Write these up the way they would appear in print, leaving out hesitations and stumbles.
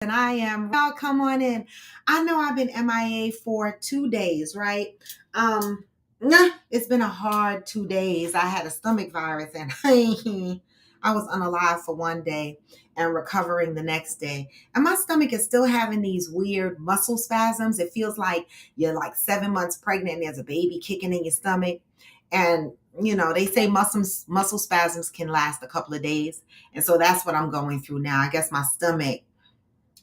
And I am. Y'all come on in. I know I've been MIA for 2 days, right? It's been a hard 2 days. I had a stomach virus and I was unalive for one day and recovering the next day. And my stomach is still having these weird muscle spasms. It feels like you're like 7 months pregnant and there's a baby kicking in your stomach. And they say muscle spasms can last a couple of days. And so that's what I'm going through now. I guess my stomach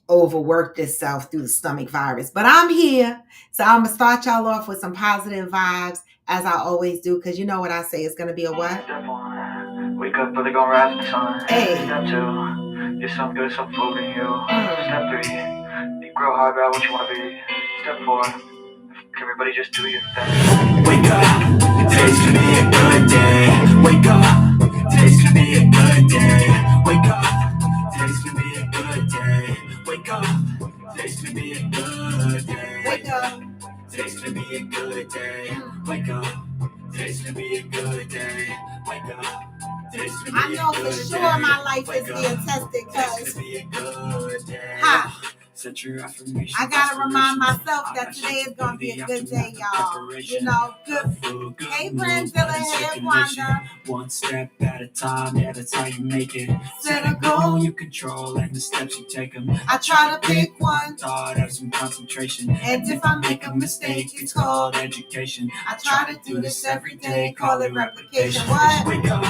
overworked itself through the stomach virus. But I'm here. So I'm going to start y'all off with some positive vibes, as I always do, because you know what I say. It's going to be a what? Step one, wake up early, gonna rise in the sun. Hey. Step two, get some good, some food in you. Step three, think real hard about what you want to be. Step four, everybody just do your thing. Wake up, today's gonna be a good day. Wake up, today's gonna be a good day. Wake up, today's gonna be a good day. Wake up, today's gonna be a good day. Wake up. Today's gonna be a good day. Wake up. Today's gonna be a good day. Wake up. Today's gonna be I know for sure my life is being tested because I gotta remind myself that today is gonna be a good day, y'all. Good. Hey, Brandilla. Hey, Wanda. One step at a time, yeah, that's how you make it. Set a goal you control and the steps you take them. I try to pick one thought, have some concentration. And if I make a mistake, it's called education. I try to do this every day, call it replication. What? Wake up.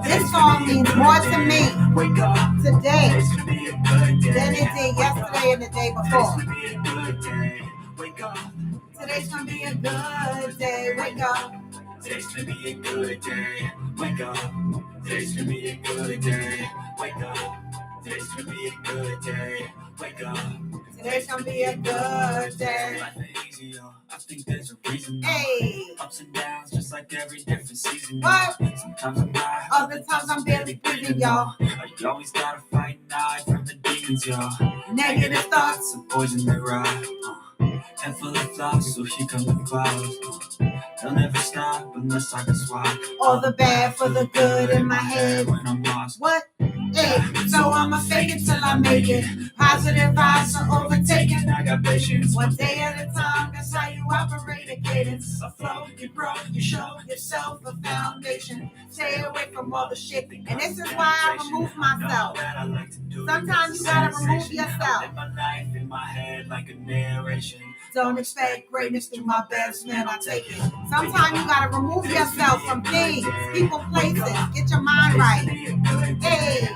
This song means more to me Wake up. Today Today's gonna be a good day. than it did yesterday and the day before. Today's gonna be a good day. Wake up. Today's gonna be a good day. Wake up. Today's gonna be a good day. Wake up. Today's gonna be a good day. Wake up. Today's gonna be a good day. Wake up. Today's gonna be a good day. Life ain't easy, yo. I think there's a reason. Hey. Ups and downs, just like every different season. What? Sometimes I'm high, Other times I'm barely breathing, y'all. You always gotta fight and hide from the demons, yo. Negative thoughts. Some poison they ride. Head full of thoughts, so she comes with clouds. They'll never stop unless I can swap. All the bad for the good in my head. When I'm lost. What? Hey, so I'ma fake it till I make it. Positive vibes are overtaken. I got patience. One day at a time, that's how you operate a cadence. A flow, you grow, you show yourself a foundation. Stay away from all the shit. And this is why I remove myself. Sometimes you gotta remove yourself. Live my life in my head like a narration. Don't expect greatness through my best, man, I take it. Sometimes you gotta remove yourself from things, people, places. Get your mind right. Hey,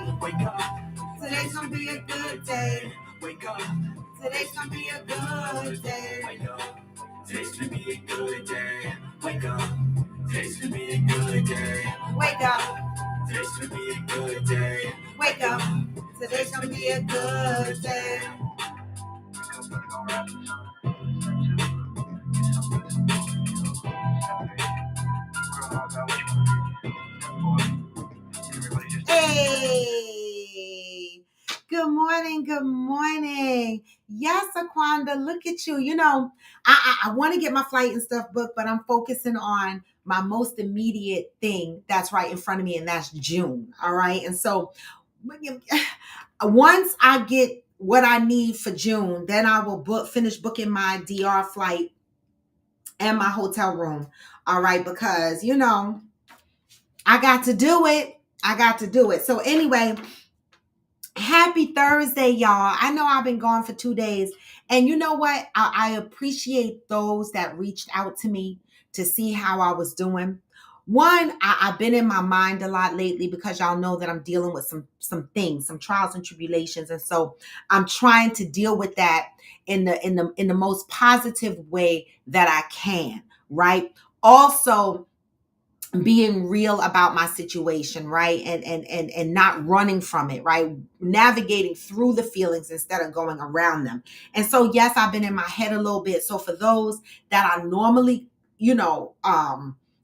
today's gonna be a good day. Wake up. Today's gonna be a good day. Wake up. Today's gonna be a good day. Wake up. Today's gonna be a good day. Wake up. Today's gonna be a good day. Wake up. Today's gonna be a good day. Hey, good morning, good morning. Yes, Aquanda, look at you. I want to get my flight and stuff booked, but I'm focusing on my most immediate thing that's right in front of me, and that's June. All right. And so once I get what I need for June, then I will finish booking my DR flight and my hotel room. All right. Because, I got to do it. So anyway, happy Thursday, y'all. I know I've been gone for 2 days. And you know what? I appreciate those that reached out to me to see how I was doing. One, I've been in my mind a lot lately because y'all know that I'm dealing with some things, some trials and tribulations. And so I'm trying to deal with that in the most positive way that I can, right? Also, being real about my situation, right? And not running from it, right? Navigating through the feelings instead of going around them. And so, yes, I've been in my head a little bit. So for those that I normally,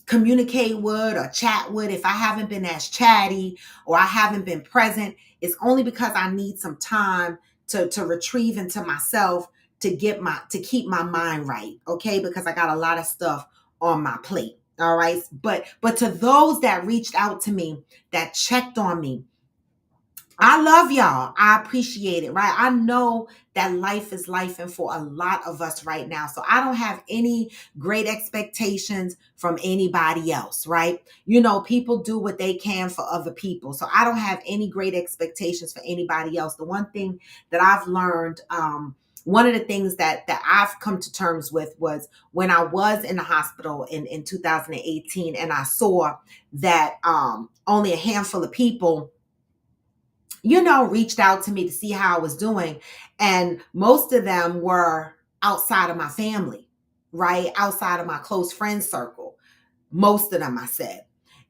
communicate with or chat with, if I haven't been as chatty or I haven't been present, it's only because I need some time to retrieve into myself to keep my mind right. Okay. Because I got a lot of stuff on my plate. All right. But to those that reached out to me, that checked on me, I love y'all. I appreciate it, right? I know that life is life and for a lot of us right now. So I don't have any great expectations from anybody else, right? You know, people do what they can for other people. So I don't have any great expectations for anybody else. The one thing that I've learned, one of the things that I've come to terms with was when I was in the hospital in 2018 and I saw that only a handful of people reached out to me to see how I was doing. And most of them were outside of my family, right? Outside of my close friend circle. Most of them, I said.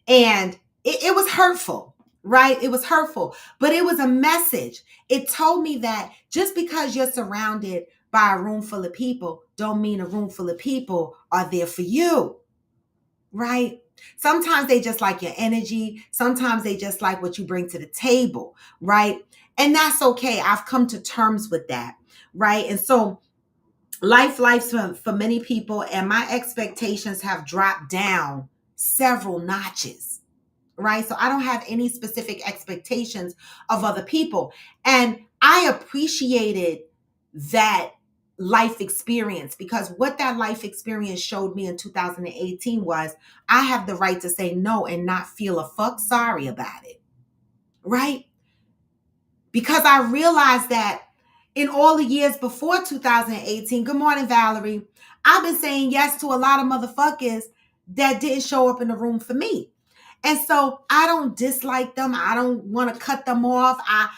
And it was hurtful, right? It was hurtful, but it was a message. It told me that just because you're surrounded by a room full of people, don't mean a room full of people are there for you, right? Sometimes they just like your energy. Sometimes they just like what you bring to the table, right? And that's okay. I've come to terms with that, right? And so life's for many people, and my expectations have dropped down several notches, right? So I don't have any specific expectations of other people. And I appreciated that life experience because what that life experience showed me in 2018 was I have the right to say no and not feel a fuck sorry about it, right? Because I realized that in all the years before 2018, good morning, Valerie, I've been saying yes to a lot of motherfuckers that didn't show up in the room for me. And so I don't dislike them. I don't want to cut them off. I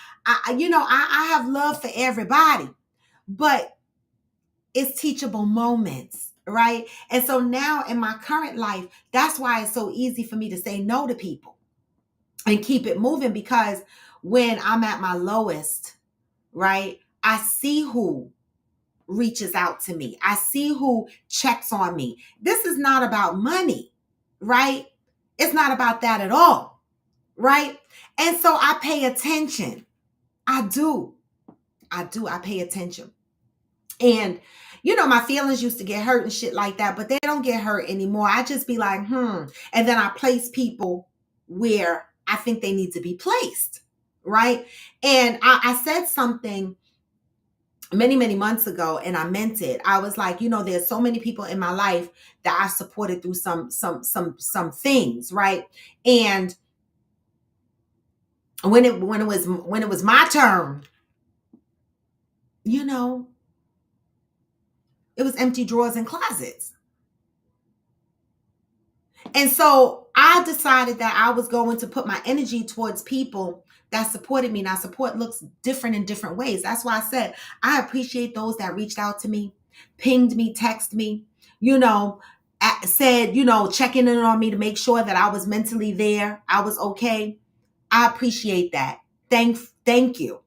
have love for everybody, but it's teachable moments, right? And so now in my current life, that's why it's so easy for me to say no to people and keep it moving because when I'm at my lowest, right, I see who reaches out to me. I see who checks on me. This is not about money, right? It's not about that at all, right? And so I pay attention. I do. I pay attention. And my feelings used to get hurt and shit like that, but they don't get hurt anymore. I just be like, And then I place people where I think they need to be placed, right? And I said something many, many months ago, and I meant it. I was like, there's so many people in my life that I supported through some things, right? And when it was my turn, it was empty drawers and closets. And so I decided that I was going to put my energy towards people that supported me. Now, support looks different in different ways. That's why I said I appreciate those that reached out to me, pinged me, texted me, said, checking in on me to make sure that I was mentally there. I was okay. I appreciate that. Thank you.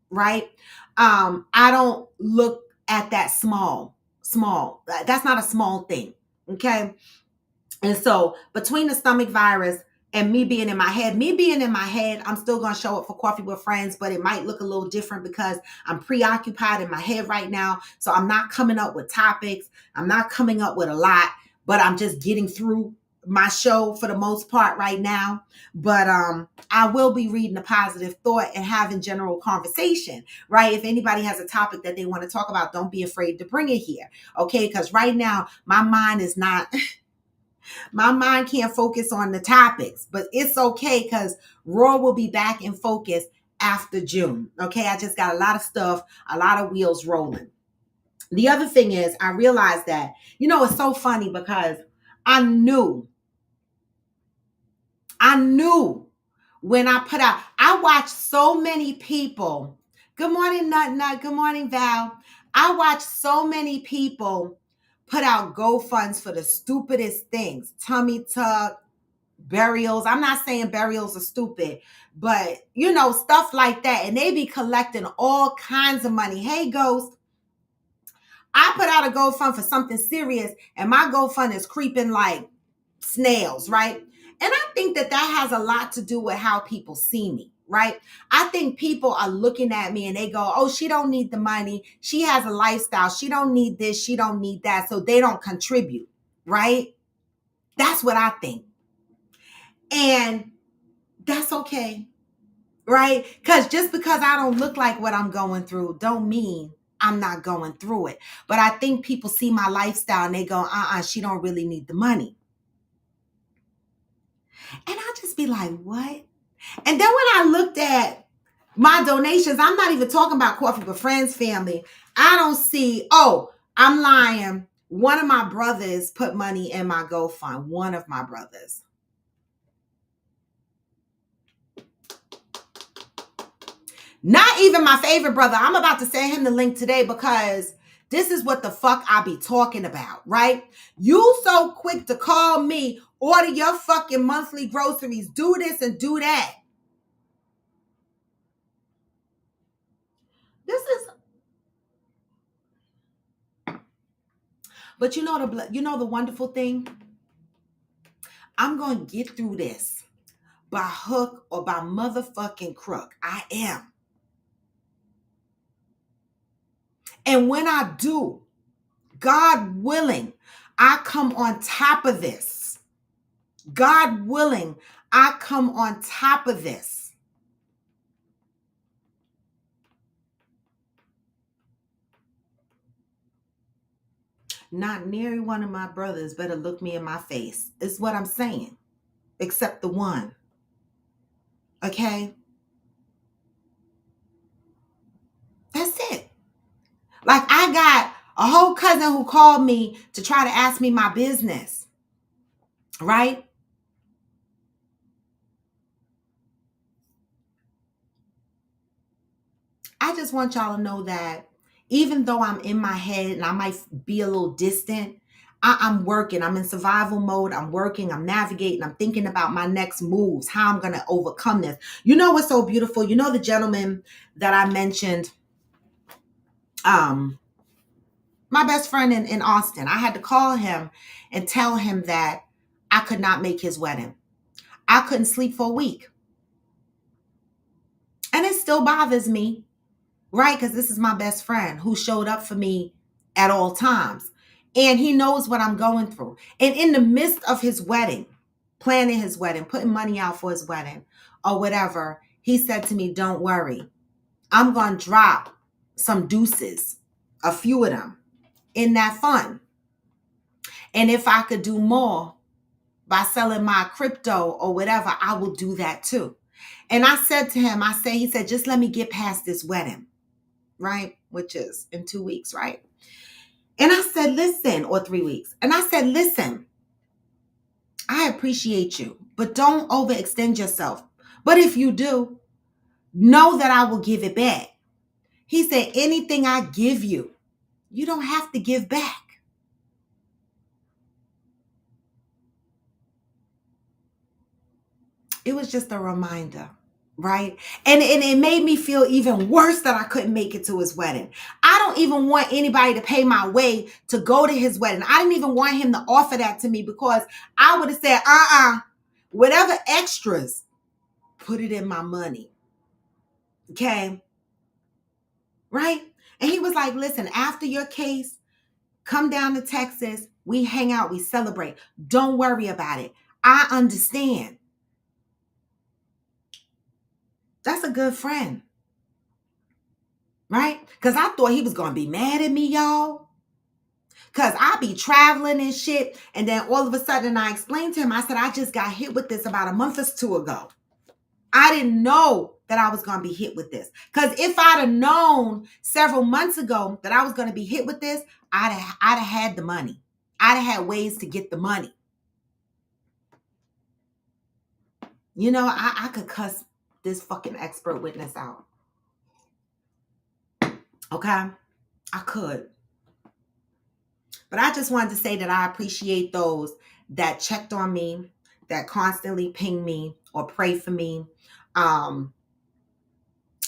Right? I don't look at that small. That's not a small thing. Okay. And so between the stomach virus and me being in my head, I'm still going to show up for coffee with friends, but it might look a little different because I'm preoccupied in my head right now. So I'm not coming up with topics. I'm not coming up with a lot, but I'm just getting through my show for the most part right now. But I will be reading a positive thought and having general conversation, right? If anybody has a topic that they want to talk about, don't be afraid to bring it here. Okay. Because right now my mind is not my mind can't focus on the topics, but it's okay because Raw will be back in focus after June. Okay, I just got a lot of stuff, a lot of wheels rolling. The other thing is, I realized that, it's so funny because I knew when I watched so many people. Good morning, Nut. Good morning, Val. I watched so many people put out GoFunds for the stupidest things. Tummy tuck, burials. I'm not saying burials are stupid, but stuff like that. And they be collecting all kinds of money. Hey, Ghost, I put out a GoFund for something serious, and my GoFund is creeping like snails, right? And I think that has a lot to do with how people see me, right? I think people are looking at me and they go, oh, she don't need the money. She has a lifestyle. She don't need this. She don't need that. So they don't contribute, right? That's what I think. And that's okay. right? Because just because I don't look like what I'm going through don't mean I'm not going through it. But I think people see my lifestyle and they go, she don't really need the money. And I just be like, what? And then when I looked at my donations, I'm not even talking about Coffee with Friends family. I don't see, I'm lying. One of my brothers put money in my GoFund. One of my brothers. Not even my favorite brother. I'm about to send him the link today because this is what the fuck I be talking about, right? You so quick to call me, order your fucking monthly groceries, do this and do that. This is, but you know the wonderful thing? I'm going to get through this by hook or by motherfucking crook. I am. And when I do, God willing, I come on top of this. God willing, I come on top of this. Not near one of my brothers better look me in my face. Is what I'm saying. Except the one. Okay? That's it. Like I got a whole cousin who called me to try to ask me my business. Right? I just want y'all to know that even though I'm in my head and I might be a little distant, I'm working. I'm in survival mode. I'm working. I'm navigating. I'm thinking about my next moves, how I'm going to overcome this. You know what's so beautiful? You know the gentleman that I mentioned, my best friend in Austin. I had to call him and tell him that I could not make his wedding. I couldn't sleep for a week. And it still bothers me. Right? Because this is my best friend who showed up for me at all times. And he knows what I'm going through. And in the midst of his wedding, planning his wedding, putting money out for his wedding or whatever, he said to me, don't worry. I'm going to drop some deuces, a few of them, in that fund. And if I could do more by selling my crypto or whatever, I will do that too. And I said to him, he said, just let me get past this wedding. Right? Which is in 2 weeks, right? And I said, listen, or 3 weeks. And I said, listen, I appreciate you, but don't overextend yourself. But if you do, know that I will give it back. He said, anything I give you, you don't have to give back. It was just a reminder. Right? And it made me feel even worse that I couldn't make it to his wedding. I don't even want anybody to pay my way to go to his wedding. I didn't even want him to offer that to me because I would have said, whatever extras, put it in my money. Okay? Right? And he was like, listen, after your case, come down to Texas. We hang out. We celebrate. Don't worry about it. I understand. That's a good friend. Right? Because I thought he was going to be mad at me, y'all. Because I be traveling and shit. And then all of a sudden I explained to him, I said, I just got hit with this about a month or two ago. I didn't know that I was going to be hit with this. Because if I'd have known several months ago that I was going to be hit with this, I'd have had the money. I'd have had ways to get the money. You know, I could cuss this fucking expert witness out. Okay? I could. But I just wanted to say that I appreciate those that checked on me, that constantly ping me or pray for me. I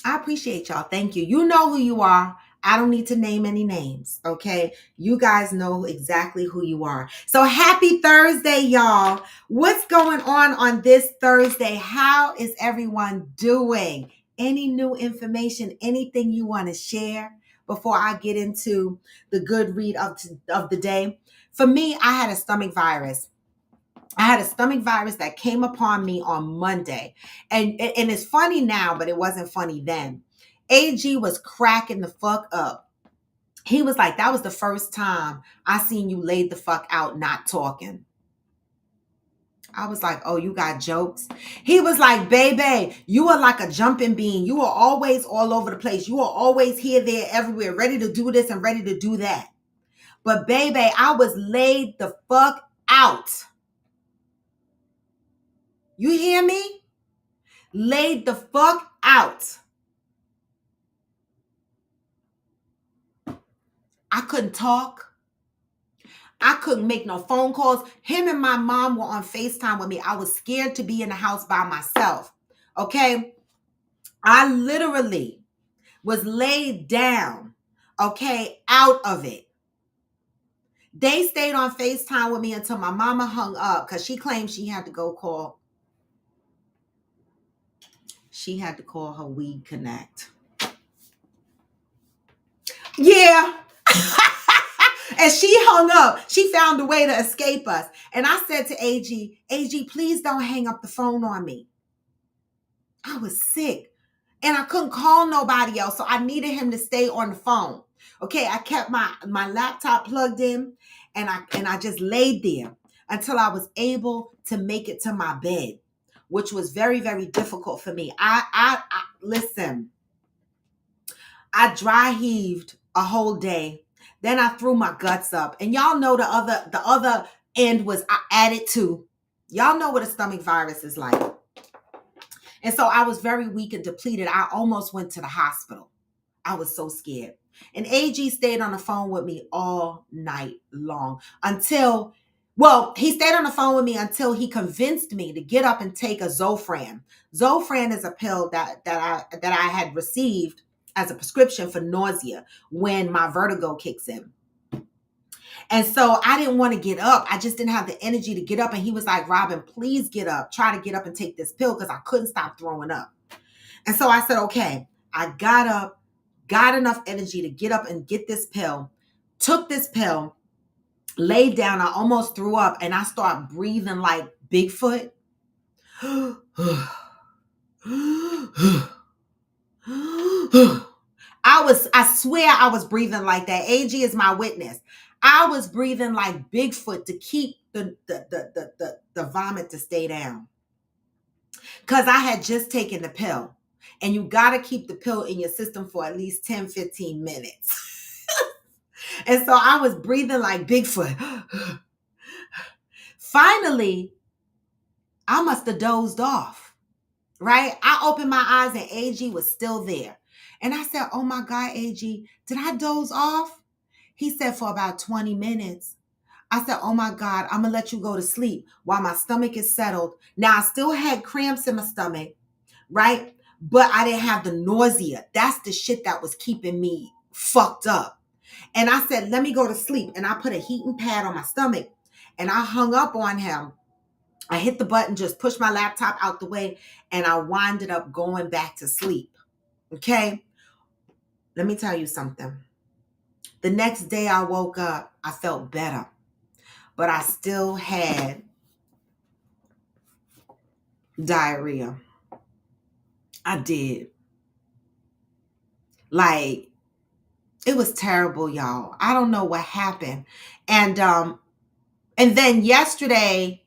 appreciate y'all. Thank you. You know who you are. I don't need to name any names, okay? You guys know exactly who you are. So happy Thursday, y'all. What's going on this Thursday? How is everyone doing? Any new information, anything you want to share before I get into the good read of the day? For me, I had a stomach virus. I had a stomach virus that came upon me on Monday. And it's funny now, but it wasn't funny then. AG was cracking the fuck up. He was like, that was the first time I seen you laid the fuck out not talking. I was like, oh, you got jokes? He was like, baby, you are like a jumping bean. You are always all over the place. You are always here, there, everywhere, ready to do this and ready to do that. But baby, I was laid the fuck out. You hear me? Laid the fuck out. I couldn't talk. I couldn't make no phone calls. Him and my mom were on FaceTime with me. I was scared to be in the house by myself. Okay? I literally was laid down, okay, out of it. They stayed on FaceTime with me until my mama hung up because she claimed she had to go call. She had to call her Weed Connect. Yeah. And she hung up. She found a way to escape us. And I said to AG, please don't hang up the phone on me. I was sick and I couldn't call nobody else. So I needed him to stay on the phone. Okay, I kept my laptop plugged in and I just laid there until I was able to make it to my bed, which was very, very difficult for me. I listen, I dry heaved a whole day. Then I threw my guts up. And y'all know the other end was I added to. Y'all know what a stomach virus is like. And so I was very weak and depleted. I almost went to the hospital. I was so scared. And AG stayed on the phone with me all night long until, well, he stayed on the phone with me until he convinced me to get up and take a Zofran. Zofran is a pill that I had received as a prescription for nausea when my vertigo kicks in. And so I didn't want to get up. I just didn't have the energy to get up. And he was like, Robin, please get up. Try to get up and take this pill because I couldn't stop throwing up. And so I said, okay, I got up, got enough energy to get up and get this pill, took this pill, laid down. I almost threw up and I started breathing like Bigfoot. I swear I was breathing like that. AG is my witness. I was breathing like Bigfoot to keep the vomit to stay down. Because I had just taken the pill. And you got to keep the pill in your system for at least 10, 15 minutes. And so I was breathing like Bigfoot. Finally, I must have dozed off, right? I opened my eyes and AG was still there. And I said, oh my God, AG, did I doze off? He said, for about 20 minutes. I said, oh my God, I'm going to let you go to sleep while my stomach is settled. Now, I still had cramps in my stomach, right? But I didn't have the nausea. That's the shit that was keeping me fucked up. And I said, let me go to sleep. And I put a heating pad on my stomach and I hung up on him. I hit the button, just pushed my laptop out the way, and I winded up going back to sleep. Okay? Let me tell you something. The next day I woke up, I felt better, but I still had diarrhea. I did. Like, it was terrible, y'all. I don't know what happened. And then yesterday,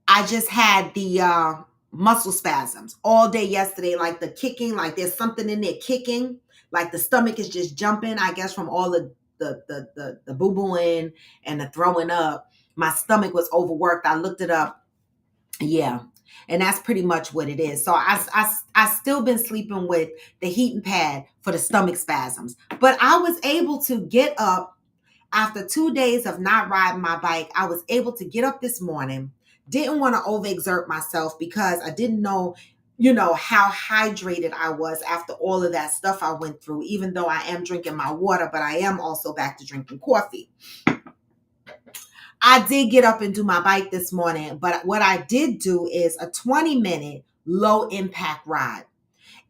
I just had the muscle spasms all day yesterday, like the kicking, like there's something in there kicking, like the stomach is just jumping, I guess, from all the boo-booing and the throwing up. My stomach was overworked. I looked it up. Yeah. And that's pretty much what it is. So I still been sleeping with the heating pad for the stomach spasms. But I was able to get up after 2 days of not riding my bike. I was able to get up this morning. Didn't want to overexert myself because I didn't know, how hydrated I was after all of that stuff I went through, even though I am drinking my water, but I am also back to drinking coffee. I did get up and do my bike this morning, but what I did do is a 20-minute low impact ride.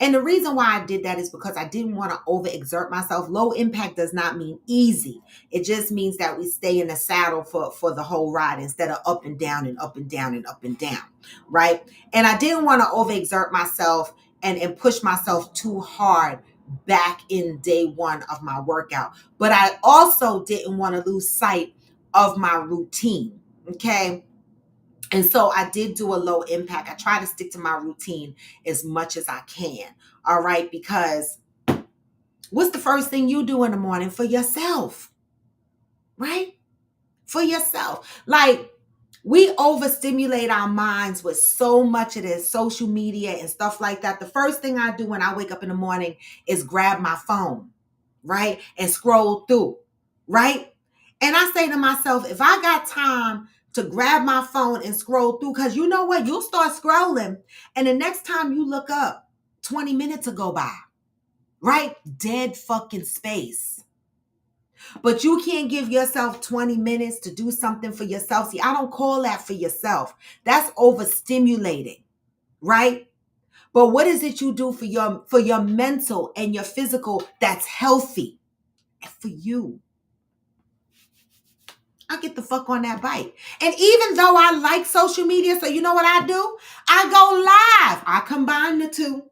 And the reason why I did that is because I didn't want to overexert myself. Low impact does not mean easy. It just means that we stay in the saddle for the whole ride instead of up and down and up and down and up and down, right? And I didn't want to overexert myself and push myself too hard back in day one of my workout. But I also didn't want to lose sight of my routine, okay? And so I did do a low impact. I try to stick to my routine as much as I can. All right. Because what's the first thing you do in the morning for yourself? Right? For yourself. Like, we overstimulate our minds with so much of this social media and stuff like that. The first thing I do when I wake up in the morning is grab my phone, right? And scroll through, right? And I say to myself, if I got time to grab my phone and scroll through, because you know what? You'll start scrolling. And the next time you look up, 20 minutes will go by, right? Dead fucking space. But you can't give yourself 20 minutes to do something for yourself. See, I don't call that for yourself. That's overstimulating, right? But what is it you do for your mental and your physical that's healthy? And for you. I get the fuck on that bike. And even though I like social media, so you know what I do? I go live. I combine the two.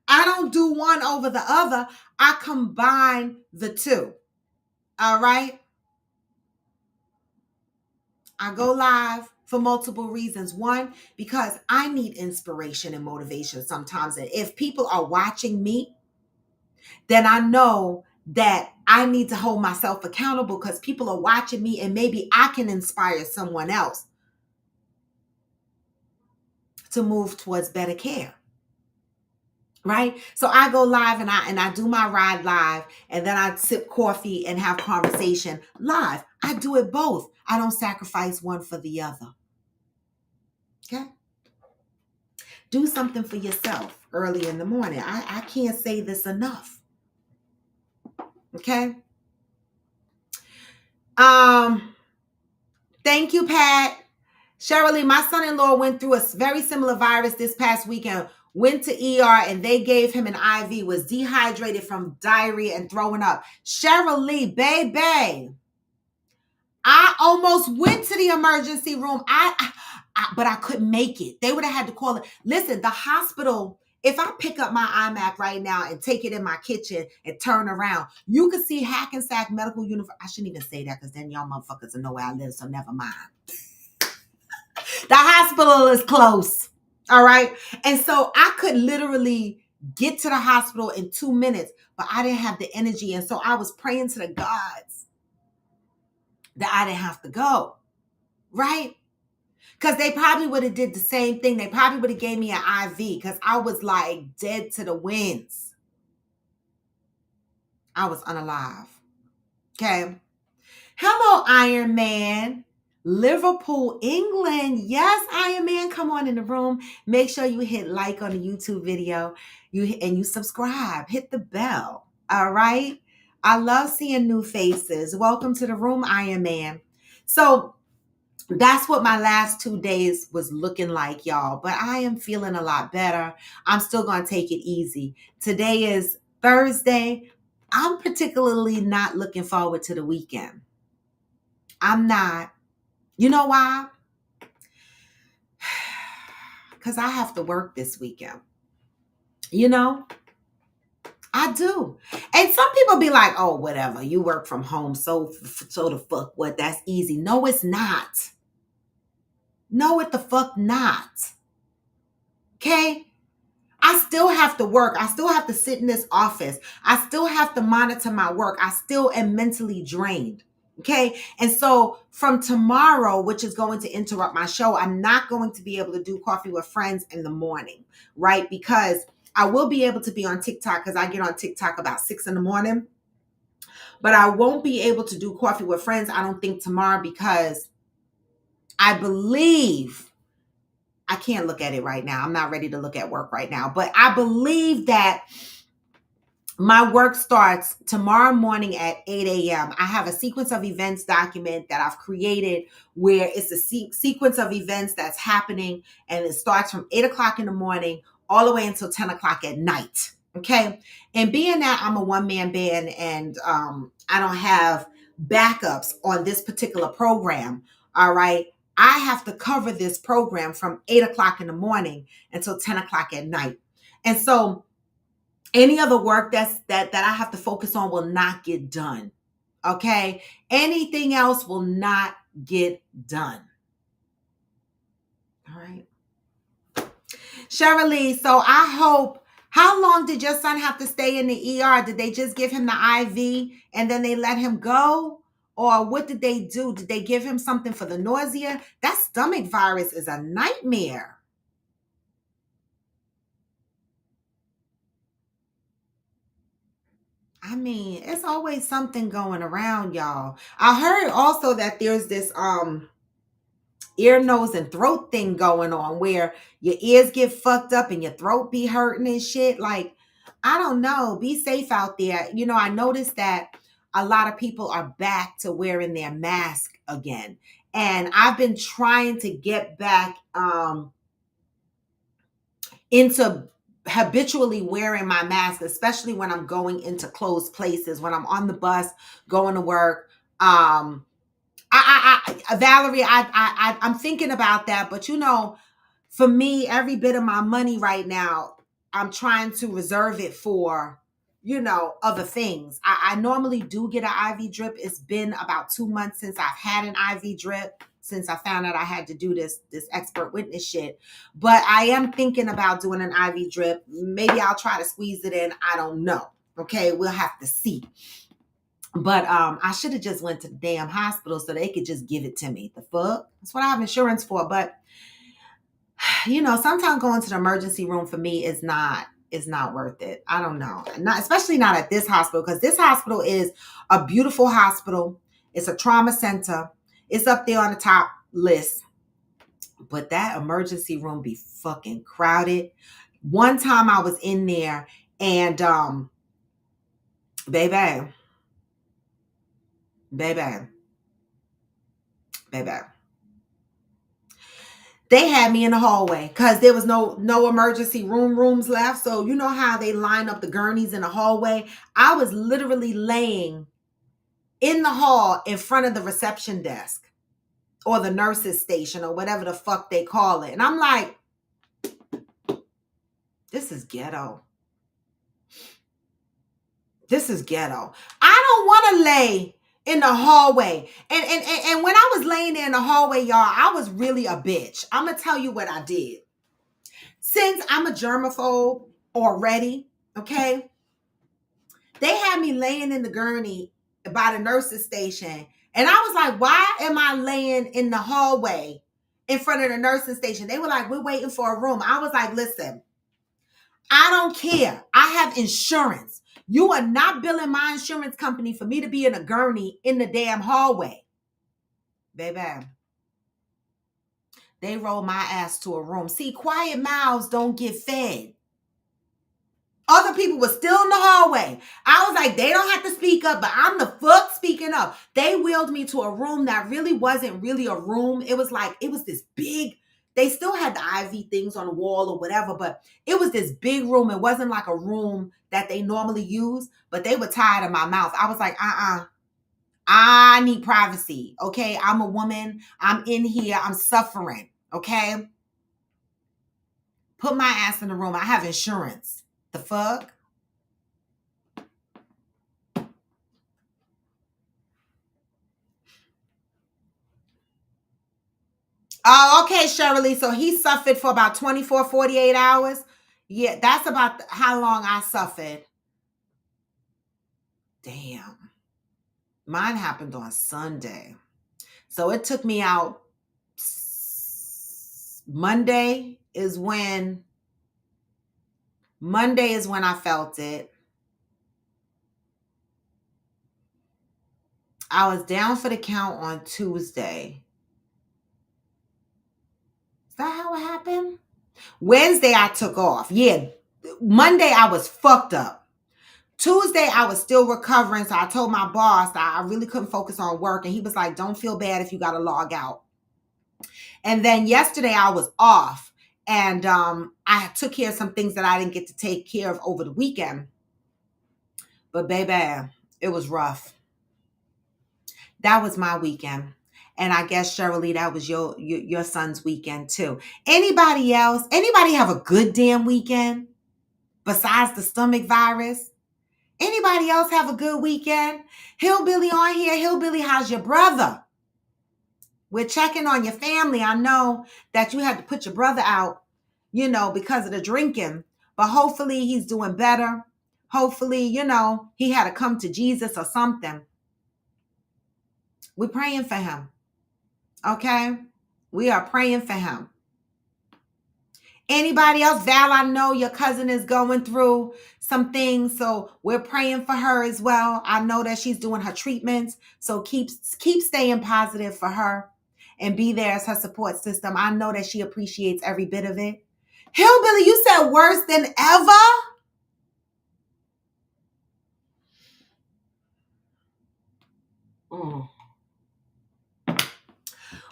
I don't do one over the other. I combine the two. All right? I go live for multiple reasons. One, because I need inspiration and motivation sometimes. And if people are watching me, then I know that I need to hold myself accountable because people are watching me and maybe I can inspire someone else to move towards better care. Right? So I go live and I do my ride live, and then I sip coffee and have conversation live. I do it both. I don't sacrifice one for the other. Okay? Do something for yourself early in the morning. I can't say this enough. Okay? Thank you, Pat. Shirley, my son-in-law went through a very similar virus this past weekend. Went to ER and they gave him an IV, was dehydrated from diarrhea and throwing up. Cheryl Lee, baby, I almost went to the emergency room. But I couldn't make it. They would have had to call it. Listen, the hospital, if I pick up my iMac right now and take it in my kitchen and turn around, you can see Hackensack Medical University. I shouldn't even say that because then y'all motherfuckers will know where I live, so never mind. The hospital is close. All right. And so I could literally get to the hospital in 2 minutes, but I didn't have the energy. And so I was praying to the gods that I didn't have to go. Right? Because they probably would have did the same thing. They probably would have gave me an IV because I was like dead to the winds. I was unalive. Okay. Hello, Iron Man. Liverpool, England. Yes, Iron Man, come on in the room. Make sure you hit like on the YouTube video and you subscribe. Hit the bell. All right. I love seeing new faces. Welcome to the room, Iron Man. So that's what my last 2 days was looking like, y'all. But I am feeling a lot better. I'm still going to take it easy. Today is Thursday. I'm particularly not looking forward to the weekend. I'm not. You know why? Because I have to work this weekend. You know? I do. And some people be like, oh, whatever. You work from home. So the fuck what? That's easy. No, it's not. No, it the fuck not. Okay? I still have to work. I still have to sit in this office. I still have to monitor my work. I still am mentally drained. Okay. And so from tomorrow, which is going to interrupt my show, I'm not going to be able to do Coffee with Friends in the morning, right? Because I will be able to be on TikTok because I get on TikTok about 6 a.m. But I won't be able to do Coffee with Friends, I don't think, tomorrow because I believe, I can't look at it right now. I'm not ready to look at work right now. But I believe that my work starts tomorrow morning at 8 a.m. I have a sequence of events document that I've created where it's a sequence of events that's happening, and it starts from 8 o'clock in the morning all the way until 10 o'clock at night. Okay. And being that I'm a one-man band and I don't have backups on this particular program, all right, I have to cover this program from 8 o'clock in the morning until 10 o'clock at night. And so any other work that I have to focus on will not get done. Okay. Anything else will not get done. All right. Shirley, so I hope, how long did your son have to stay in the ER? Did they just give him the IV and then they let him go? Or what did they do? Did they give him something for the nausea? That stomach virus is a nightmare. I mean, it's always something going around, y'all. I heard also that there's this ear, nose, and throat thing going on where your ears get fucked up and your throat be hurting and shit. Like, I don't know. Be safe out there. You know, I noticed that a lot of people are back to wearing their mask again. And I've been trying to get back into habitually wearing my mask, especially when I'm going into closed places, when I'm on the bus, going to work. Valerie, I'm thinking about that, but you know, for me, every bit of my money right now, I'm trying to reserve it for, you know, other things. I normally do get an IV drip. It's been about 2 months since I've had an IV drip, since I found out I had to do this expert witness shit. But I am thinking about doing an IV drip. Maybe I'll try to squeeze it in. I don't know. Okay, we'll have to see. But I should have just went to the damn hospital so they could just give it to me. The fuck? That's what I have insurance for. But you know, sometimes going to the emergency room for me is not worth it. I don't know. Not especially not at this hospital, because this hospital is a beautiful hospital. It's a trauma center. It's up there on the top list. But that emergency room be fucking crowded. One time I was in there and baby. They had me in the hallway because there was no emergency rooms left. So you know how they line up the gurneys in the hallway? I was literally laying in the hall in front of the reception desk or the nurse's station or whatever the fuck they call it. And I'm like, this is ghetto. This is ghetto. I don't want to lay in the hallway. And when I was laying there in the hallway, y'all, I was really a bitch. I'm going to tell you what I did. Since I'm a germaphobe already, okay, they had me laying in the gurney by the nurse's station. And I was like, why am I laying in the hallway in front of the nursing station? They were like, we're waiting for a room. I was like, listen, I don't care. I have insurance. You are not billing my insurance company for me to be in a gurney in the damn hallway. Baby, they rolled my ass to a room. See, quiet mouths don't get fed. Other people were still in the hallway. I was like, they don't have to speak up, but I'm the fuck speaking up. They wheeled me to a room that really wasn't really a room. It was like, it was this big, they still had the IV things on the wall or whatever, but it was this big room. It wasn't like a room that they normally use, but they were tired of my mouth. I was like, I need privacy. Okay. I'm a woman. I'm in here. I'm suffering. Okay. Put my ass in the room. I have insurance. The fuck? Oh, okay, Shirley. So he suffered for about 24, 48 hours. Yeah, that's about how long I suffered. Damn. Mine happened on Sunday. So it took me out. Monday is when I felt it. I was down for the count on Tuesday. Is that how it happened? Wednesday, I took off. Yeah. Monday, I was fucked up. Tuesday, I was still recovering. So I told my boss that I really couldn't focus on work. And he was like, don't feel bad if you got to log out. And then yesterday, I was off. And I took care of some things that I didn't get to take care of over the weekend. But baby, it was rough. That was my weekend. And I guess, Shirley, that was your son's weekend too. Anybody else? Anybody have a good damn weekend besides the stomach virus? Anybody else have a good weekend? Hillbilly on here. Hillbilly, how's your brother? We're checking on your family. I know that you had to put your brother out, because of the drinking. But hopefully he's doing better. Hopefully, he had to come to Jesus or something. We're praying for him. Okay? We are praying for him. Anybody else? Val, I know your cousin is going through some things, so we're praying for her as well. I know that she's doing her treatments, so keep staying positive for her and be there as her support system. I know that she appreciates every bit of it. Hillbilly, you said worse than ever?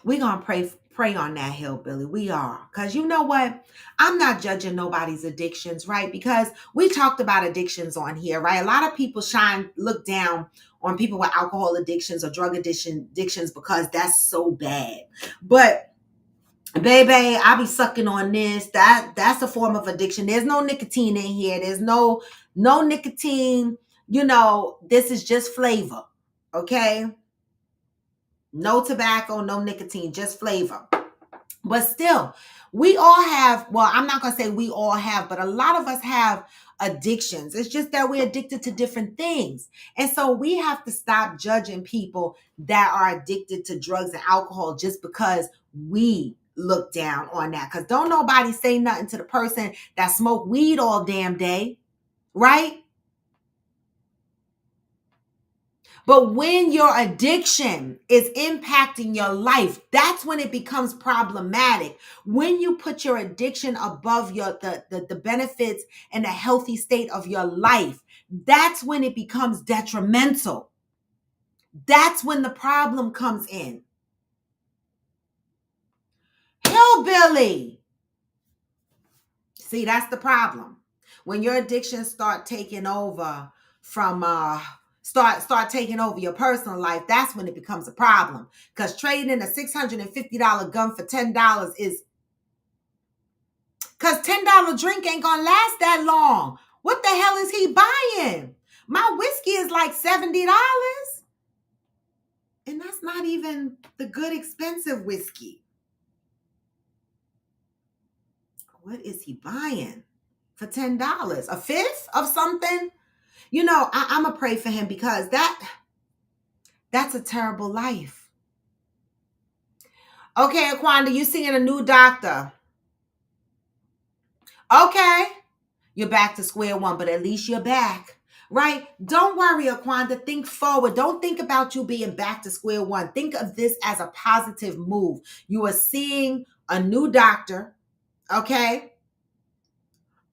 We're going to pray on that, Hillbilly. We are. Because you know what? I'm not judging nobody's addictions, right? Because we talked about addictions on here, right? A lot of people look down on people with alcohol addictions or drug addictions because that's so bad. But baby, I be sucking on this. That's a form of addiction. There's no nicotine in here. There's no nicotine. This is just flavor. Okay? No tobacco, no nicotine, just flavor. But still, we all have, well, I'm not going to say we all have, but a lot of us have addictions. It's just that we're addicted to different things. And so we have to stop judging people that are addicted to drugs and alcohol just because we look down on that. Because don't nobody say nothing to the person that smoke weed all damn day, right? But when your addiction is impacting your life, that's when it becomes problematic. When you put your addiction above the benefits and the healthy state of your life, that's when it becomes detrimental. That's when the problem comes in. Hillbilly. See, that's the problem. When your addictions start taking over from start taking over your personal life, that's when it becomes a problem. Because trading a $650 gun for $10 is, because $10 drink ain't gonna last that long. What the hell is he buying? My whiskey is like $70. And that's not even the good expensive whiskey. What is he buying for $10? A fifth of something? I'm going to pray for him because that's a terrible life. Okay, Aquanda, you seeing a new doctor. Okay, you're back to square one, but at least you're back, right? Don't worry, Aquanda. Think forward. Don't think about you being back to square one. Think of this as a positive move. You are seeing a new doctor, okay?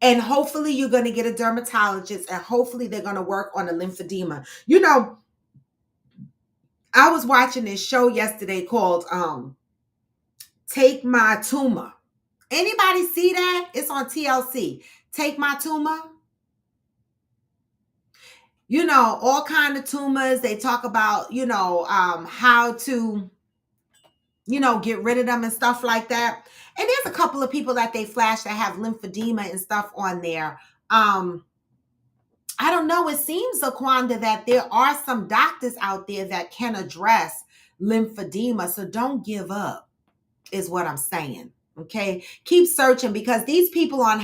And hopefully you're going to get a dermatologist and hopefully they're going to work on the lymphedema. I was watching this show yesterday called Take My Tumor. Anybody see that? It's on TLC. Take My Tumor. All kind of tumors. They talk about, how to, get rid of them and stuff like that. And there's a couple of people that they flash that have lymphedema and stuff on there. I don't know. It seems, Aquanda, that there are some doctors out there that can address lymphedema. So don't give up, is what I'm saying. Okay. Keep searching, because these people on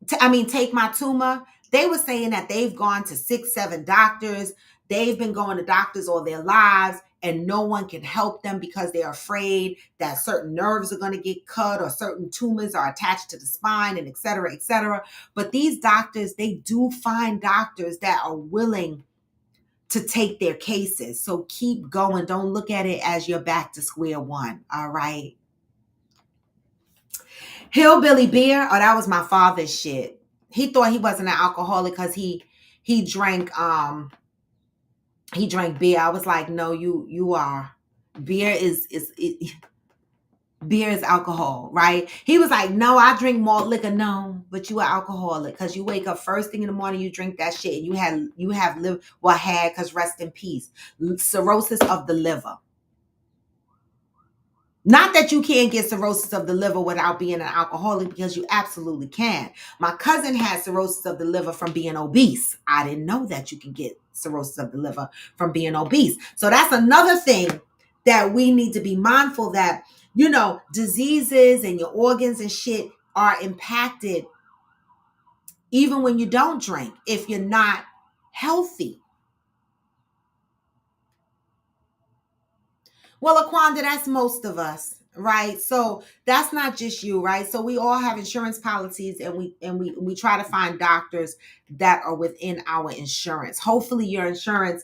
Take My Tumor, they were saying that they've gone to 6-7 doctors. They've been going to doctors all their lives and no one can help them because they're afraid that certain nerves are going to get cut or certain tumors are attached to the spine and et cetera, et cetera. But these doctors, they do find doctors that are willing to take their cases. So keep going. Don't look at it as you're back to square one. All right. Hillbilly beer. Oh, that was my father's shit. He thought he wasn't an alcoholic because he drank beer. I was like, no, you are. Beer is Beer is alcohol, right? He was like, no, I drink malt liquor. No, but you are alcoholic because you wake up first thing in the morning, you drink that shit, and you have lived well had because rest in peace. Cirrhosis of the liver. Not that you can't get cirrhosis of the liver without being an alcoholic, because you absolutely can. My cousin had cirrhosis of the liver from being obese. I didn't know that you can get cirrhosis of the liver from being obese. So that's another thing that we need to be mindful that, diseases and your organs and shit are impacted even when you don't drink if you're not healthy. Well, Aquanda, that's most of us, right? So that's not just you, right? So we all have insurance policies, and we try to find doctors that are within our insurance. Hopefully, your insurance,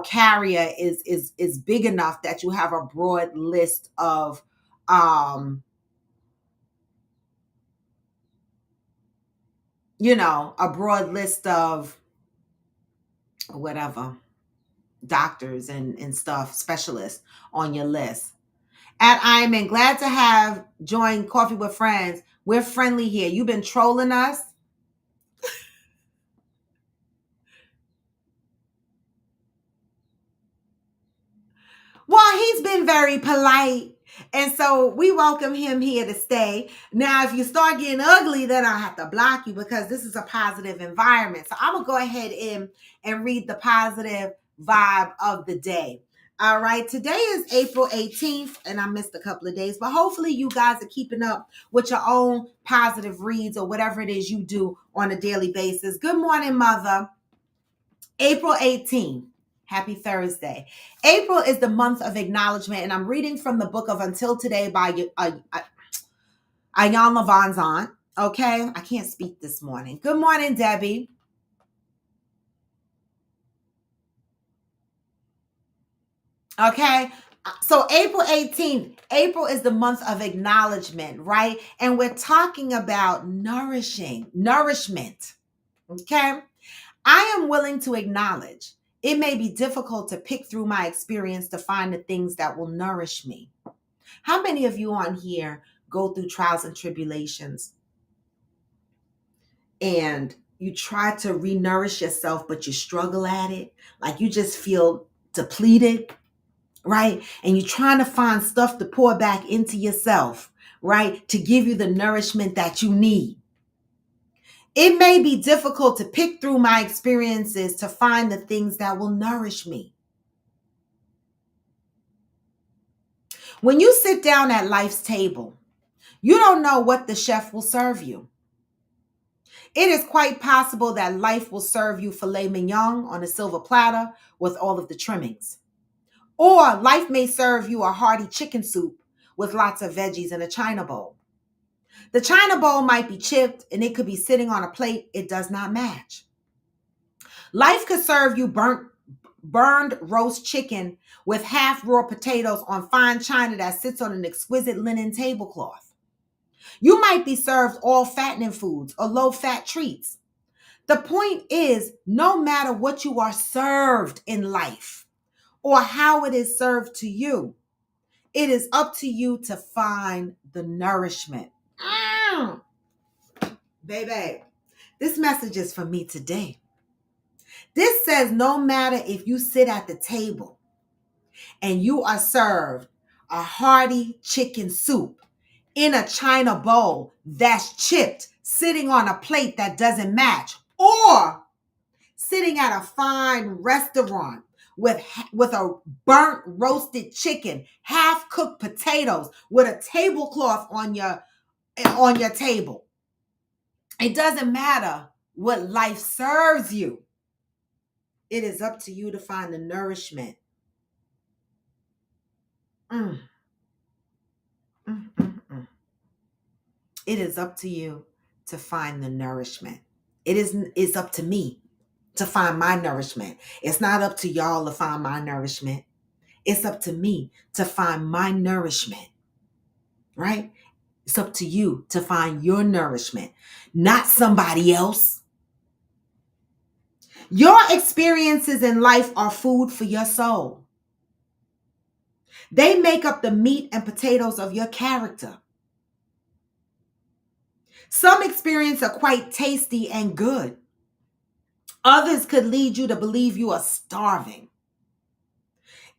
carrier is big enough that you have a broad list of a broad list of whatever doctors and stuff, specialists on your list. At Ironman, glad to have joined Coffee with Friends. We're friendly here. You've been trolling us. Well, he's been very polite. And so we welcome him here to stay. Now, if you start getting ugly, then I'll have to block you because this is a positive environment. So I'm going to go ahead and read the positive vibe of the day. All right. Today is April 18th, and I missed a couple of days, but hopefully you guys are keeping up with your own positive reads or whatever it is you do on a daily basis. Good morning, Mother. April 18th. Happy Thursday. April is the month of acknowledgement, and I'm reading from the book of Until Today by Ayan Lavon's aunt. Okay, I can't speak this morning. Good morning, Debbie. Okay, so April 18th, April is the month of acknowledgement, right? And we're talking about nourishment. Okay, I am willing to acknowledge it may be difficult to pick through my experience to find the things that will nourish me. How many of you on here go through trials and tribulations and you try to re-nourish yourself, but you struggle at it? Like you just feel depleted, right? And you're trying to find stuff to pour back into yourself, right? To give you the nourishment that you need. It may be difficult to pick through my experiences to find the things that will nourish me. When you sit down at life's table, you don't know what the chef will serve you. It is quite possible that life will serve you filet mignon on a silver platter with all of the trimmings. Or life may serve you a hearty chicken soup with lots of veggies in a china bowl. The china bowl might be chipped and it could be sitting on a plate. It does not match. Life could serve you burned roast chicken with half raw potatoes on fine china that sits on an exquisite linen tablecloth. You might be served all fattening foods or low fat treats. The point is, no matter what you are served in life or how it is served to you, it is up to you to find the nourishment. Baby, this message is for me today. This says no matter if you sit at the table and you are served a hearty chicken soup in a china bowl that's chipped, sitting on a plate that doesn't match, or sitting at a fine restaurant with a burnt roasted chicken, half cooked potatoes with a tablecloth on your table. It doesn't matter what life serves you. It is up to you to find the nourishment. Mm. Mm, mm, mm. It is up to you to find the nourishment. It's up to me to find my nourishment. It's not up to y'all to find my nourishment. It's up to me to find my nourishment, right? It's up to you to find your nourishment, not somebody else. Your experiences in life are food for your soul. They make up the meat and potatoes of your character. Some experiences are quite tasty and good. Others could lead you to believe you are starving.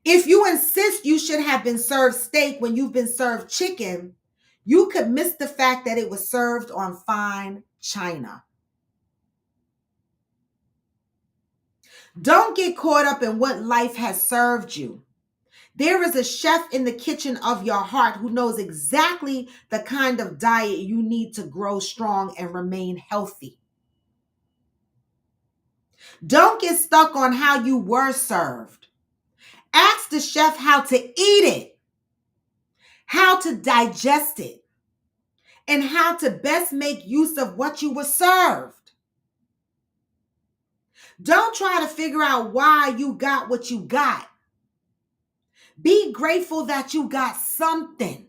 If you insist you should have been served steak when you've been served chicken, you could miss the fact that it was served on fine china. Don't get caught up in what life has served you. There is a chef in the kitchen of your heart who knows exactly the kind of diet you need to grow strong and remain healthy. Don't get stuck on how you were served. Ask the chef how to eat it, how to digest it, and how to best make use of what you were served. Don't try to figure out why you got what you got. Be grateful that you got something.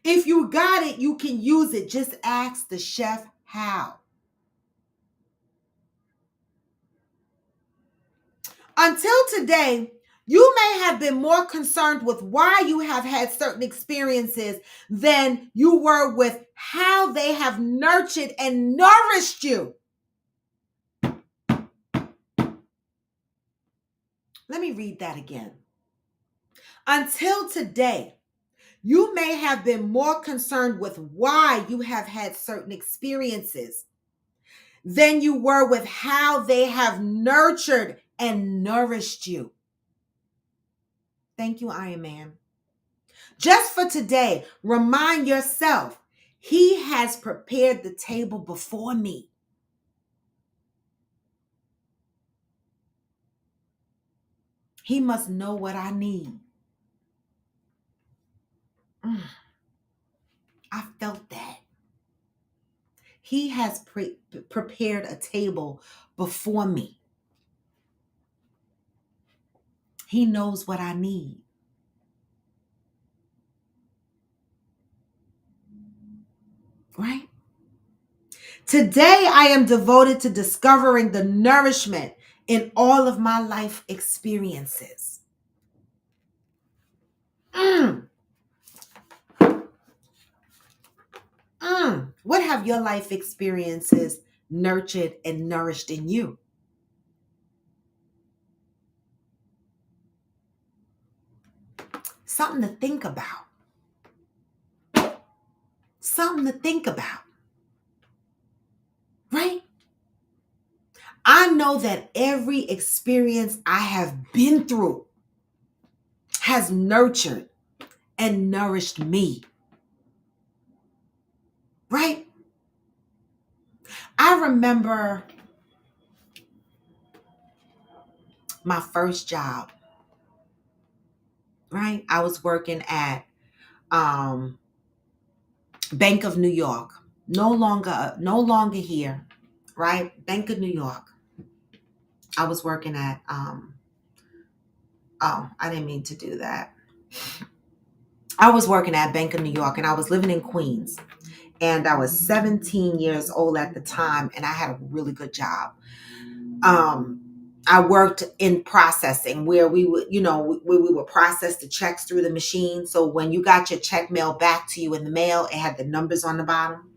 If you got it, you can use it. Just ask the chef how. Until today, you may have been more concerned with why you have had certain experiences than you were with how they have nurtured and nourished you. Let me read that again. Until today, you may have been more concerned with why you have had certain experiences than you were with how they have nurtured and nourished you. Thank you, Iron Man. Just for today, remind yourself, He has prepared the table before me. He must know what I need. I felt that. He has prepared a table before me. He knows what I need. Right? Today, I am devoted to discovering the nourishment in all of my life experiences. What have your life experiences nurtured and nourished in you? Something to think about. Something to think about. Right? I know that every experience I have been through has nurtured and nourished me. Right? I remember my first job. Right? I was working at Bank of New York. No longer here. Right? Bank of New York. I was working at I didn't mean to do that. I was working at Bank of New York and I was living in Queens. And I was 17 years old at the time and I had a really good job. I worked in processing where we would, where we would process the checks through the machine. So when you got your check mailed back to you in the mail, it had the numbers on the bottom.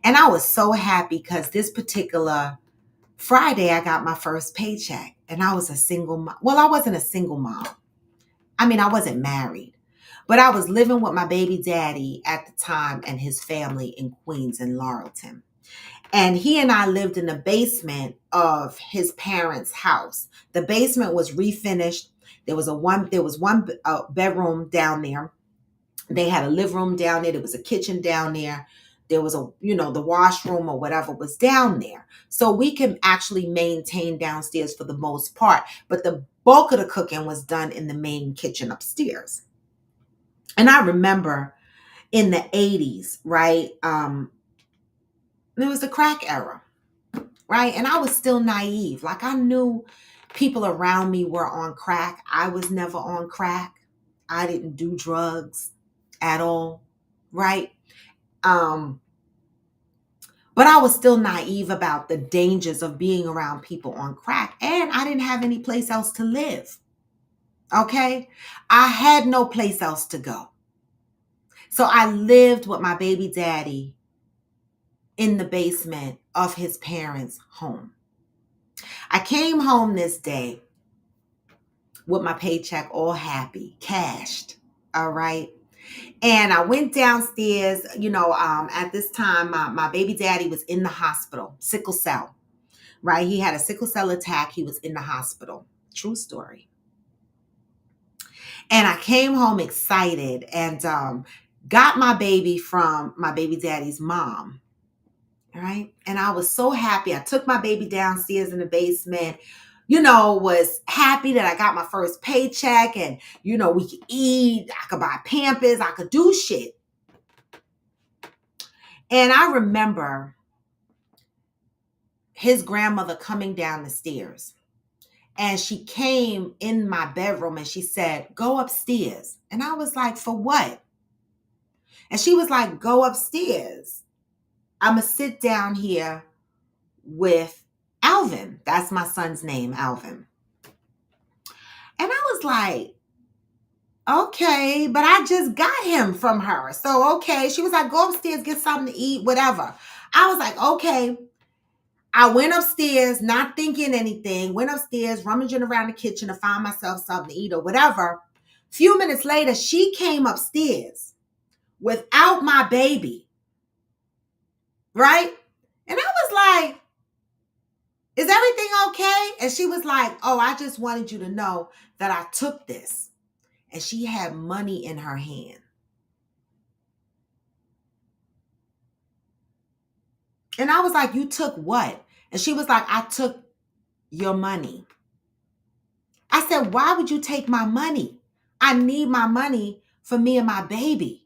And I was so happy because this particular Friday, I got my first paycheck and I was a single mom. Well, I wasn't a single mom. I mean, I wasn't married, but I was living with my baby daddy at the time and his family in Queens and Laurelton. And he and I lived in the basement of his parents' house. The basement was refinished. There was one bedroom down there. They had a living room down there. There was a kitchen down there. There was the washroom or whatever was down there. So we can actually maintain downstairs for the most part. But the bulk of the cooking was done in the main kitchen upstairs. And I remember in the 80s, right? It was the crack era, right? And I was still naive. Like I knew people around me were on crack. I was never on crack. I didn't do drugs at all, right? But I was still naive about the dangers of being around people on crack. And I didn't have any place else to live. Okay? I had no place else to go. So I lived with my baby daddy in the basement of his parents' home. I came home this day with my paycheck all happy, cashed. All right. And I went downstairs, at this time, my baby daddy was in the hospital, sickle cell, right? He had a sickle cell attack. He was in the hospital. True story. And I came home excited and got my baby from my baby daddy's mom. Right. And I was so happy. I took my baby downstairs in the basement, was happy that I got my first paycheck and, we could eat, I could buy Pampers, I could do shit. And I remember his grandmother coming down the stairs and she came in my bedroom and she said, go upstairs. And I was like, for what? And she was like, go upstairs. I'm going to sit down here with Alvin. That's my son's name, Alvin. And I was like, okay, but I just got him from her. So, okay. She was like, go upstairs, get something to eat, whatever. I was like, okay. I went upstairs, not thinking anything, went upstairs, rummaging around the kitchen to find myself something to eat or whatever. A few minutes later, she came upstairs without my baby. Right? And I was like, is everything okay? And she was like, oh, I just wanted you to know that I took this. And she had money in her hand. And I was like, you took what? And she was like, I took your money. I said, why would you take my money? I need my money for me and my baby.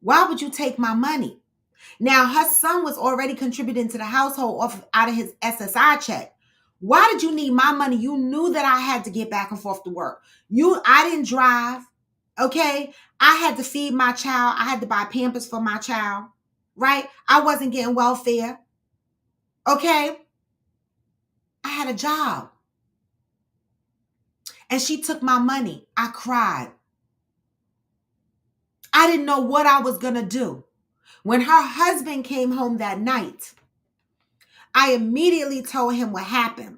Why would you take my money? Now, her son was already contributing to the household out of his SSI check. Why did you need my money? You knew that I had to get back and forth to work. I didn't drive, okay? I had to feed my child. I had to buy Pampers for my child, right? I wasn't getting welfare, okay? I had a job. And she took my money. I cried. I didn't know what I was going to do. When her husband came home that night, I immediately told him what happened.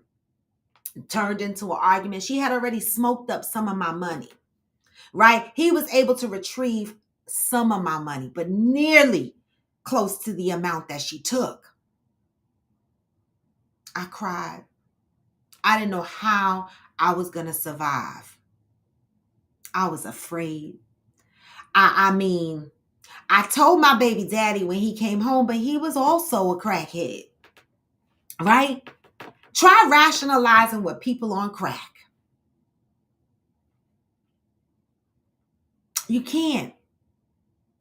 It turned into an argument. She had already smoked up some of my money, right? He was able to retrieve some of my money, but nearly close to the amount that she took. I cried. I didn't know how I was going to survive. I was afraid. I told my baby daddy when he came home, but he was also a crackhead, right? Try rationalizing with people on crack. You can't.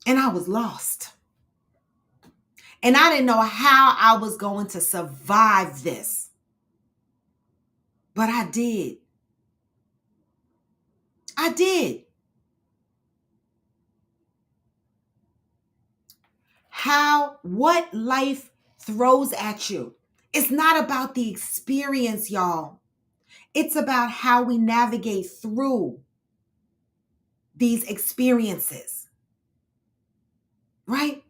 And I was lost. And I didn't know how I was going to survive this. But I did. I did. What life throws at you. It's not about the experience, y'all. It's about how we navigate through these experiences. Right?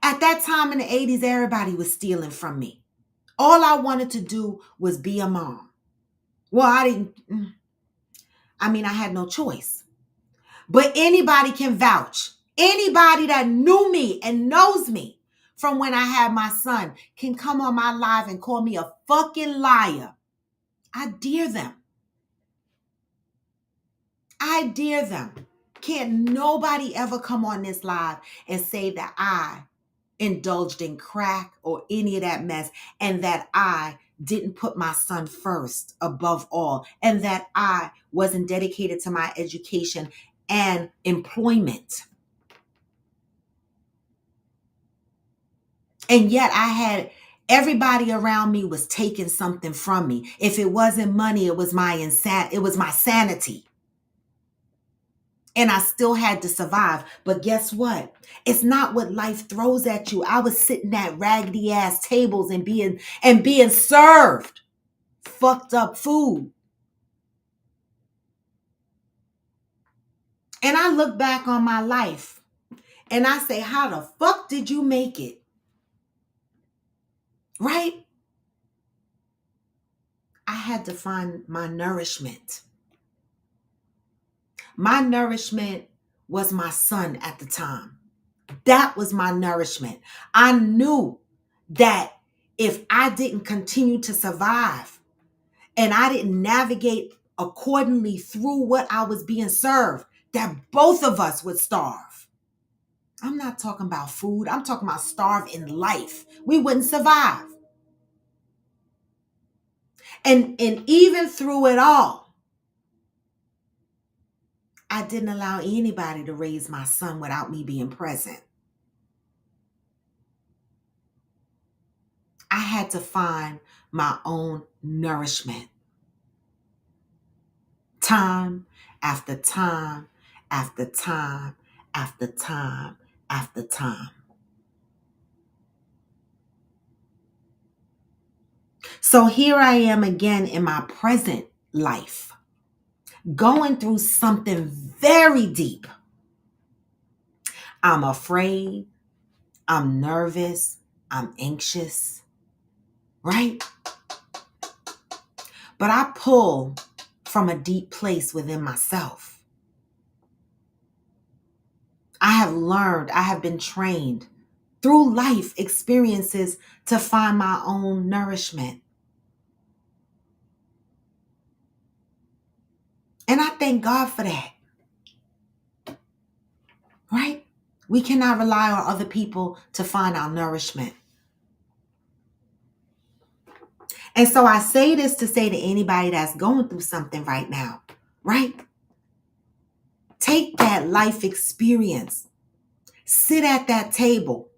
At that time in the 80s, everybody was stealing from me. All I wanted to do was be a mom. Well, I had no choice. But anybody can vouch. Anybody that knew me and knows me from when I had my son can come on my live and call me a fucking liar. I dare them. I dare them. Can't nobody ever come on this live and say that I indulged in crack or any of that mess and that I didn't put my son first above all and that I wasn't dedicated to my education and employment. And yet everybody around me was taking something from me. If it wasn't money, it was my sanity. And I still had to survive. But guess what? It's not what life throws at you. I was sitting at raggedy ass tables and being served fucked up food. And I look back on my life and I say, how the fuck did you make it? Right? I had to find my nourishment. My nourishment was my son at the time. That was my nourishment. I knew that if I didn't continue to survive and I didn't navigate accordingly through what I was being served, that both of us would starve. I'm not talking about food. I'm talking about starve in life. We wouldn't survive. And even through it all, I didn't allow anybody to raise my son without me being present. I had to find my own nourishment. Time after time after time after time after time. So here I am again in my present life, going through something very deep. I'm afraid, I'm nervous, I'm anxious, right? But I pull from a deep place within myself. I have learned, I have been trained through life experiences to find my own nourishment. And I thank God for that, right? We cannot rely on other people to find our nourishment. And so I say this to say to anybody that's going through something right now, right? Take that life experience, sit at that table,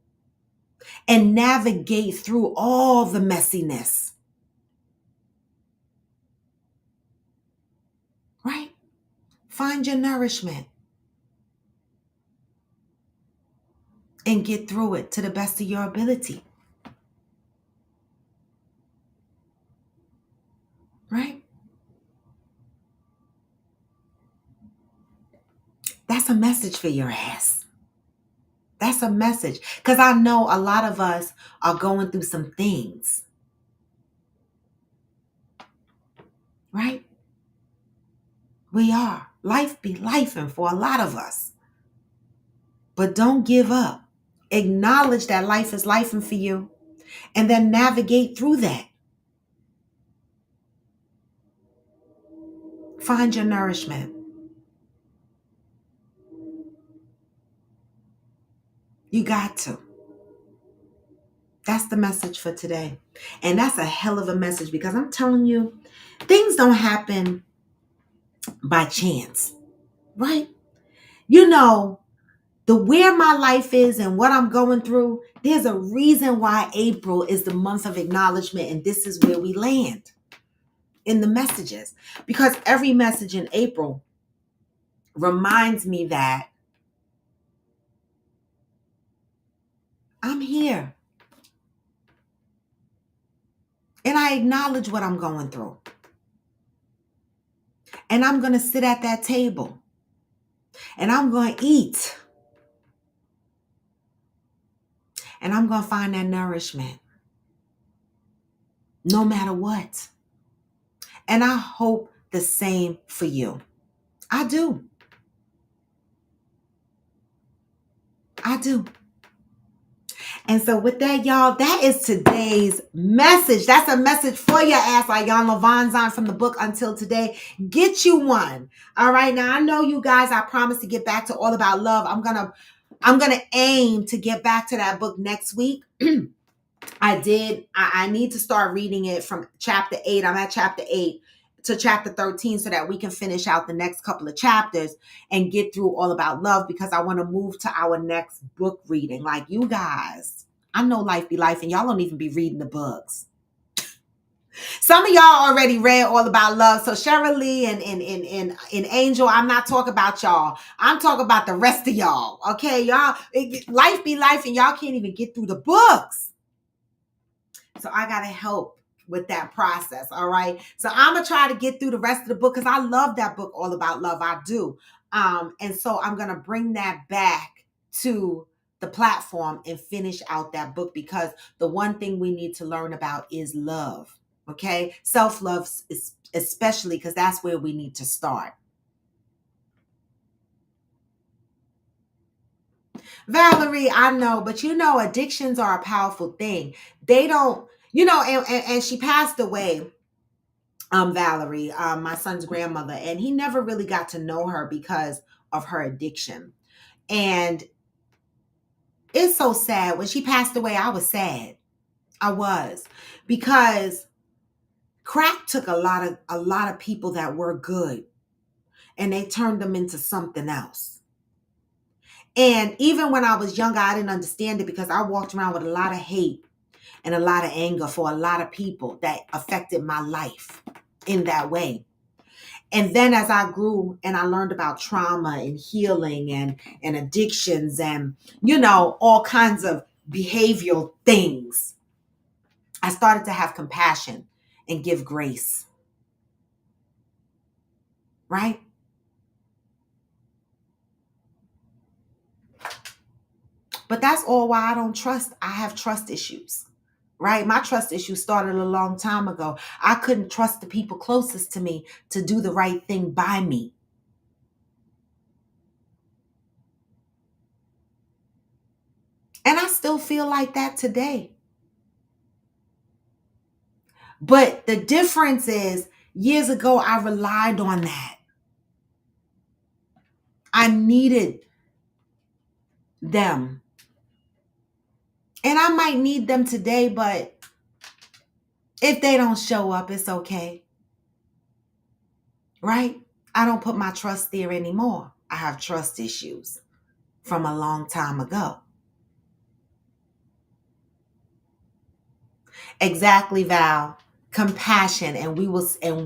and navigate through all the messiness, right? Find your nourishment and get through it to the best of your ability, right? That's a message for your ass. That's a message. Because I know a lot of us are going through some things, right? We are. Life be lifing for a lot of us. But don't give up. Acknowledge that life is lifing for you and then navigate through that. Find your nourishment. You got to. That's the message for today. And that's a hell of a message because I'm telling you, things don't happen by chance, right? You know, the where my life is and what I'm going through, there's a reason why April is the month of acknowledgement, and this is where we land in the messages. Because every message in April reminds me that I'm here. And I acknowledge what I'm going through. And I'm going to sit at that table. And I'm going to eat. And I'm going to find that nourishment. No matter what. And I hope the same for you. I do. I do. And so with that, y'all, that is today's message. That's a message for your ass, like Jan Levon's on from the book Until Today. Get you one. All right. Now I know you guys, I promise to get back to All About Love. I'm gonna aim to get back to that book next week. I need to start reading it from chapter 8. I'm at chapter 8 to chapter 13 so that we can finish out the next couple of chapters and get through All About Love because I want to move to our next book reading. Like you guys, I know life be life and y'all don't even be reading the books. Some of y'all already read All About Love. So Cheryl Lee and Angel, I'm not talking about y'all. I'm talking about the rest of y'all. Okay, y'all, life be life and y'all can't even get through the books. So I got to help with that process. All right. So I'm going to try to get through the rest of the book because I love that book, All About Love. I do. And so I'm going to bring that back to the platform and finish out that book, because the one thing we need to learn about is love. Okay. Self-love, is especially, because that's where we need to start. Valerie, I know, but addictions are a powerful thing. They don't, and she passed away, Valerie, my son's grandmother, and he never really got to know her because of her addiction. And it's so sad. When she passed away, I was sad. I was, because crack took a lot of people that were good, and they turned them into something else. And even when I was younger, I didn't understand it, because I walked around with a lot of hate and a lot of anger for a lot of people that affected my life in that way. And then as I grew and I learned about trauma and healing and addictions and, all kinds of behavioral things, I started to have compassion and give grace. Right? But that's all why I have trust issues. Right? My trust issues started a long time ago. I couldn't trust the people closest to me to do the right thing by me. And I still feel like that today. But the difference is, years ago, I relied on that. I needed them. And I might need them today, but if they don't show up, it's okay. Right? I don't put my trust there anymore. I have trust issues from a long time ago. Exactly, Val. Compassion, and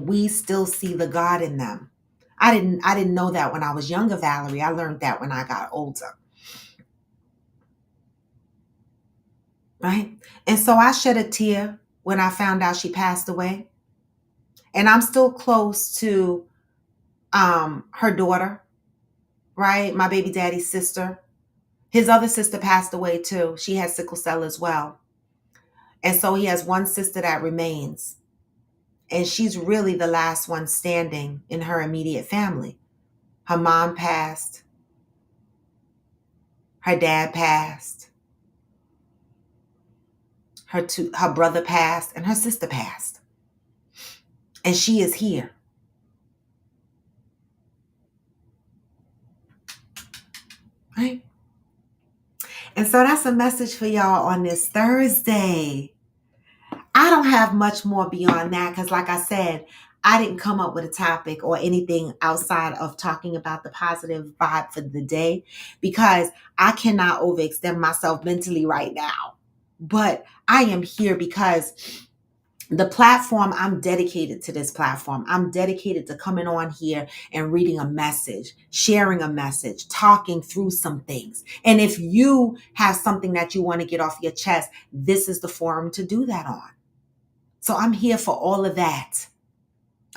we still see the God in them. I didn't know that when I was younger, Valerie. I learned that when I got older. Right? And so I shed a tear when I found out she passed away. And I'm still close to her daughter, right? My baby daddy's sister. His other sister passed away too. She had sickle cell as well. And so he has one sister that remains. And she's really the last one standing in her immediate family. Her mom passed. Her dad passed. Her brother passed, and her sister passed. And she is here. Right? And so that's a message for y'all on this Thursday. I don't have much more beyond that, because like I said, I didn't come up with a topic or anything outside of talking about the positive vibe for the day, because I cannot overextend myself mentally right now. But I am here because the platform, I'm dedicated to this platform. I'm dedicated to coming on here and reading a message, sharing a message, talking through some things. And if you have something that you want to get off your chest, this is the forum to do that on. So I'm here for all of that.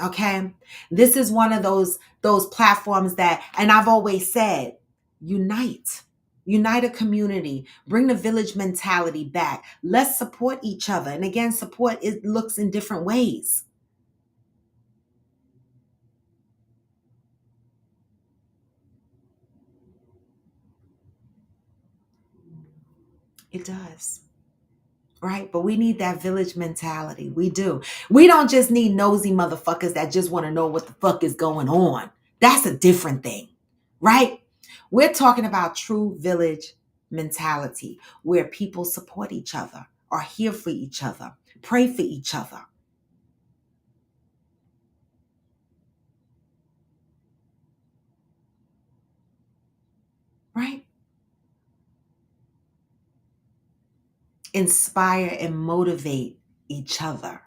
Okay? This is one of those platforms that, and I've always said, unite. Unite a community. Bring the village mentality back. Let's support each other. And again, support, it looks in different ways. It does. Right? But we need that village mentality. We do. We don't just need nosy motherfuckers that just want to know what the fuck is going on. That's a different thing. Right? We're talking about true village mentality, where people support each other, are here for each other, pray for each other. Right? Inspire and motivate each other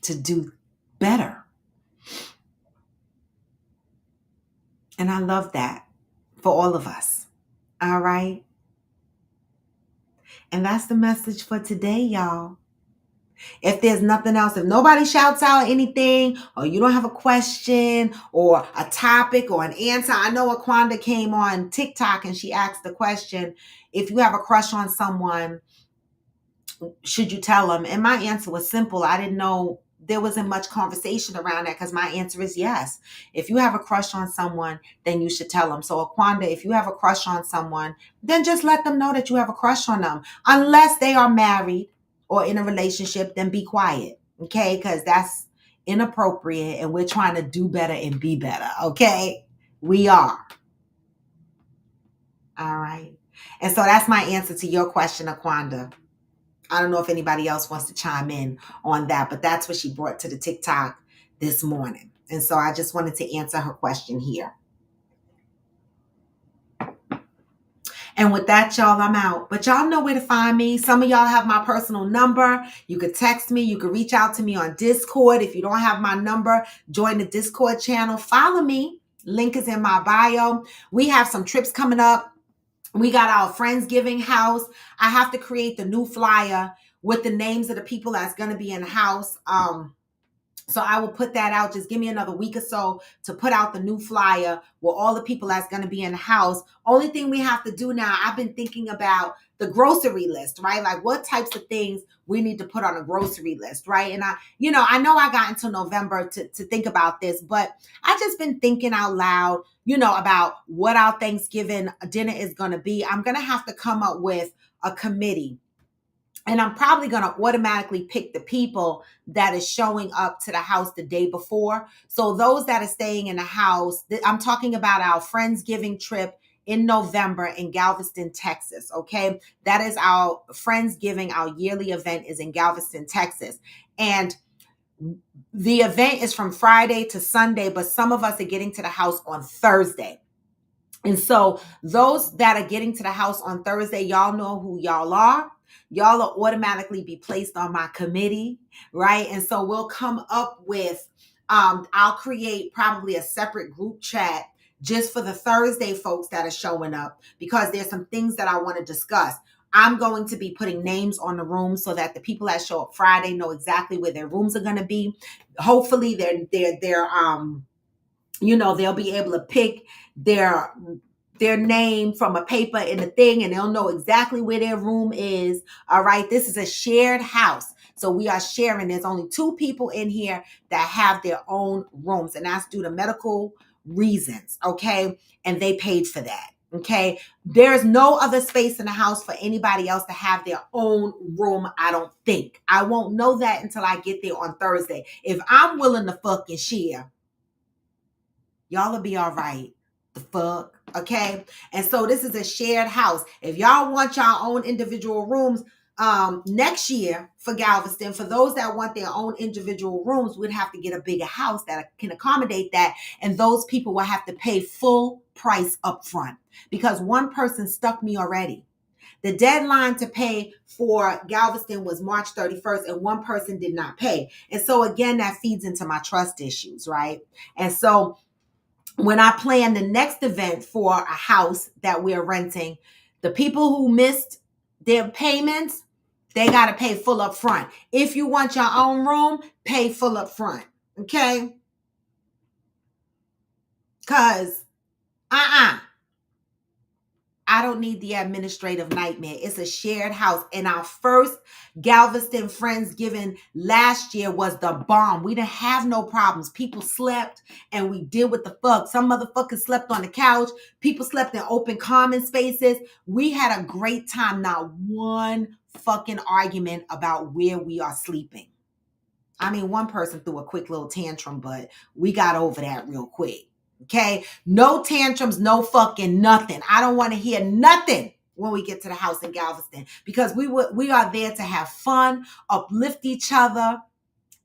to do better. And I love that for all of us. All right? And that's the message for today, y'all. If there's nothing else, if nobody shouts out anything, or you don't have a question or a topic or an answer. I know Aquanda came on TikTok and she asked the question, if you have a crush on someone, should you tell them? And my answer was simple. I didn't know there wasn't much conversation around that because my answer is yes. If you have a crush on someone, then you should tell them. So Aquanda, if you have a crush on someone, then just let them know that you have a crush on them. Unless they are married or in a relationship, then be quiet. Okay? Because that's inappropriate and we're trying to do better and be better. Okay? We are. All right. And so that's my answer to your question, Aquanda. I don't know if anybody else wants to chime in on that, but that's what she brought to the TikTok this morning. And so I just wanted to answer her question here. And with that, y'all, I'm out. But y'all know where to find me. Some of y'all have my personal number. You could text me. You could reach out to me on Discord. If you don't have my number, join the Discord channel. Follow me. Link is in my bio. We have some trips coming up. We got our Friendsgiving house. I have to create the new flyer with the names of the people that's going to be in the house. So I will put that out. Just give me another week or so to put out the new flyer with all the people that's going to be in the house. Only thing we have to do now, I've been thinking about the grocery list, right? Like what types of things we need to put on a grocery list, right? And I know I got until November to think about this, but I just been thinking out loud, about what our Thanksgiving dinner is going to be. I'm going to have to come up with a committee. And I'm probably going to automatically pick the people that is showing up to the house the day before. So those that are staying in the house, I'm talking about our Friendsgiving trip in November in Galveston, Texas. Okay. That is our Friendsgiving. Our yearly event is in Galveston, Texas. And the event is from Friday to Sunday, but some of us are getting to the house on Thursday. And so those that are getting to the house on Thursday, y'all know who y'all are. Y'all will automatically be placed on my committee, right? And so we'll come up with, I'll create probably a separate group chat just for the Thursday folks that are showing up, because there's some things that I want to discuss. I'm going to be putting names on the rooms so that the people that show up Friday know exactly where their rooms are going to be. Hopefully they'll be able to pick their name from a paper in the thing, and they'll know exactly where their room is. All right. This is a shared house. So we are sharing. There's only 2 people in here that have their own rooms, and that's due to medical reasons. Okay. And they paid for that. Okay. There's no other space in the house for anybody else to have their own room. I don't think. I won't know that until I get there on Thursday. If I'm willing to fucking share, y'all will be all right. The fuck. Okay. And so this is a shared house. If y'all want y'all own individual rooms, next year for Galveston, for those that want their own individual rooms, we'd have to get a bigger house that can accommodate that. And those people will have to pay full price up front, because one person stuck me already. The deadline to pay for Galveston was March 31st, and one person did not pay. And so again, that feeds into my trust issues, right? And so when I plan the next event for a house that we're renting, the people who missed their payments, they got to pay full up front. If you want your own room, pay full up front. Okay? Because, I don't need the administrative nightmare. It's a shared house. And our first Galveston Friendsgiving last year was the bomb. We didn't have no problems. People slept and we did what the fuck. Some motherfuckers slept on the couch. People slept in open common spaces. We had a great time. Not one fucking argument about where we are sleeping. I mean, one person threw a quick little tantrum, but we got over that real quick. Okay. No tantrums, no fucking nothing. I don't want to hear nothing when we get to the house in Galveston, because we are there to have fun, uplift each other,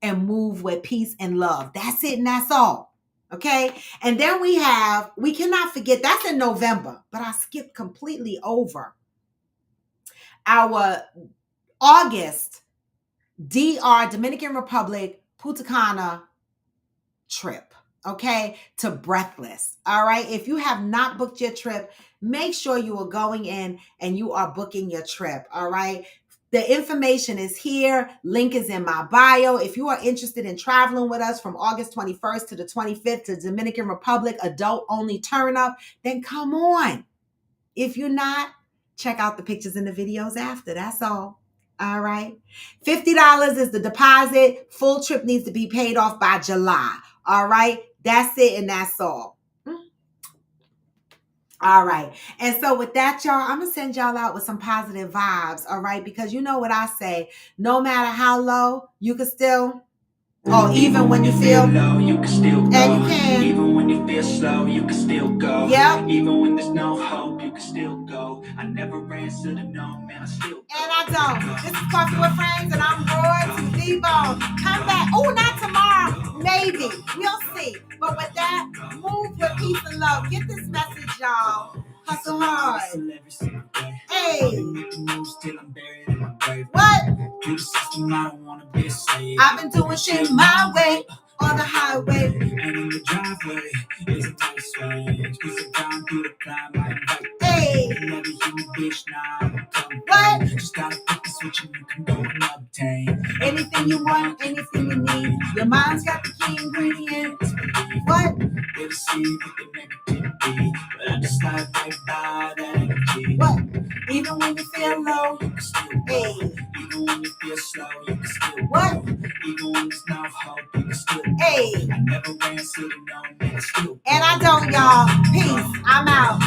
and move with peace and love. That's it. And that's all. Okay. And then we cannot forget, that's in November, but I skipped completely over our August DR, Dominican Republic, Punta Cana trip. Okay, to Breathless. All right. If you have not booked your trip, make sure you are going in and you are booking your trip. All right. The information is here. Link is in my bio. If you are interested in traveling with us from August 21st to the 25th to Dominican Republic, adult only turn up, then come on. If you're not, check out the pictures and the videos after. That's all. All right. $50 is the deposit. Full trip needs to be paid off by July. All right. That's it and that's all. All right. And so with that, y'all, I'm going to send y'all out with some positive vibes. All right. Because you know what I say, no matter how low, you can still, even when you feel low, you can still go. And you can. Even when you feel slow, you can still go. Yep. Even when there's no hope, you can still go. I never answer to no, man, I still go. And I don't. This is Coffee with Friends, and I'm Roy to D-Bone. Come back. Oh, not tomorrow. Maybe. We'll see. But with that, move with peace and love. Get this message, y'all. Hustle hard. Hey. What? I've been doing shit my way. On the highway and in the driveway is a nice range. Cause I'm down through the climb like hey. You never hear me, bitch, nah, I'm coming. What? Just gotta flip the switch and you can go and obtain anything you want, anything you need. Your mind's got the key ingredients. What? They'll see with the negativity, but I just slide right by that energy. What? Even when you feel low, you can still go. Hey. Even when you feel slow, you can still what? Go. Even when there's no hope, you can still go. Hey. I never ran to the no, man, I still go. And I don't, y'all. Peace. I'm out.